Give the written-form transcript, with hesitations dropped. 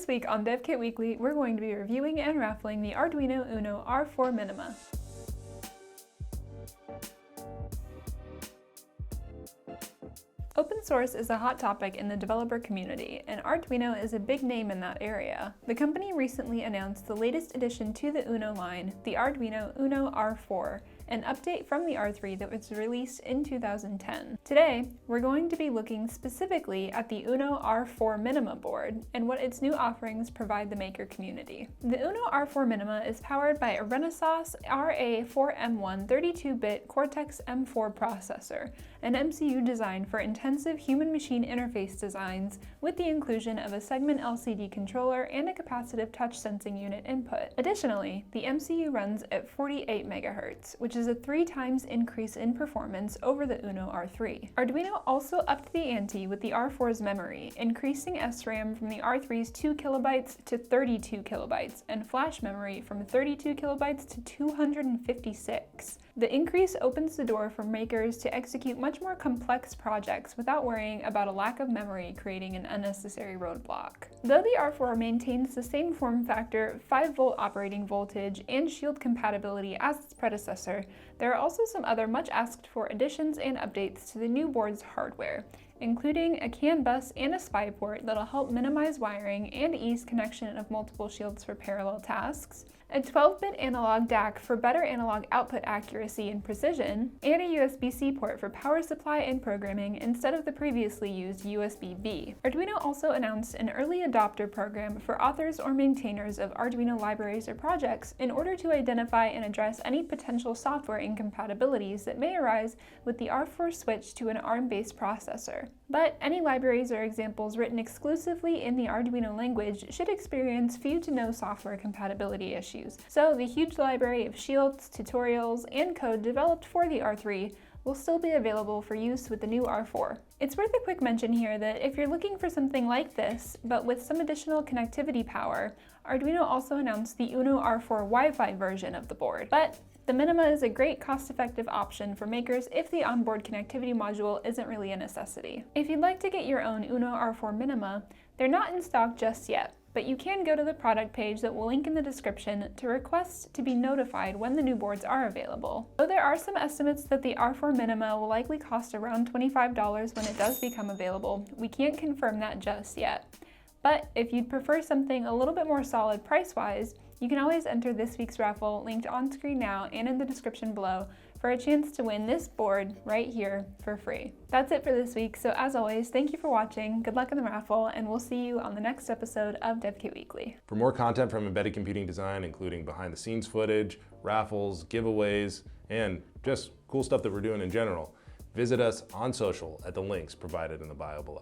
This week on DevKit Weekly, we're going to be reviewing and raffling the Arduino Uno R4 Minima. Open source is a hot topic in the developer community, and Arduino is a big name in that area. The company recently announced the latest addition to the Uno line, the Arduino Uno R4, an update from the R3 that was released in 2010. Today, we're going to be looking specifically at the Uno R4 Minima board and what its new offerings provide the maker community. The Uno R4 Minima is powered by a Renesas RA4M1 32-bit Cortex-M4 processor, an MCU designed for intensive human-machine interface designs with the inclusion of a segment LCD controller and a capacitive touch sensing unit input. Additionally, the MCU runs at 48 MHz, which is a 3 times increase in performance over the Uno R3. Arduino also upped the ante with the R4's memory, increasing SRAM from the R3's 2 KB to 32 KB, and flash memory from 32 KB to 256. The increase opens the door for makers to execute much more complex projects without worrying about a lack of memory creating an unnecessary roadblock. Though the R4 maintains the same form factor, 5-volt operating voltage, and Shield compatibility as its predecessor, there are also some other much asked for additions and updates to the new board's hardware, including a CAN bus and a SPI port that'll help minimize wiring and ease connection of multiple shields for parallel tasks, a 12-bit analog DAC for better analog output accuracy and precision, and a USB-C port for power supply and programming instead of the previously used USB-B. Arduino also announced an early adopter program for authors or maintainers of Arduino libraries or projects in order to identify and address any potential software incompatibilities that may arise with the R4 switch to an ARM-based processor. But any libraries or examples written exclusively in the Arduino language should experience few to no software compatibility issues. So the huge library of shields, tutorials, and code developed for the R3 will still be available for use with the new R4. It's worth a quick mention here that if you're looking for something like this, but with some additional connectivity power, Arduino also announced the Uno R4 Wi-Fi version of the board. But the Minima is a great cost-effective option for makers if the onboard connectivity module isn't really a necessity. If you'd like to get your own Uno R4 Minima, they're not in stock just yet, but you can go to the product page that we'll link in the description to request to be notified when the new boards are available. Though there are some estimates that the R4 Minima will likely cost around $25 when it does become available, we can't confirm that just yet. But if you'd prefer something a little bit more solid price-wise, you can always enter this week's raffle linked on screen now and in the description below for a chance to win this board right here for free. That's it for this week, so as always, thank you for watching, good luck in the raffle, and we'll see you on the next episode of DevKit Weekly. For more content from embedded computing design, including behind-the-scenes footage, raffles, giveaways, and just cool stuff that we're doing in general, visit us on social at the links provided in the bio below.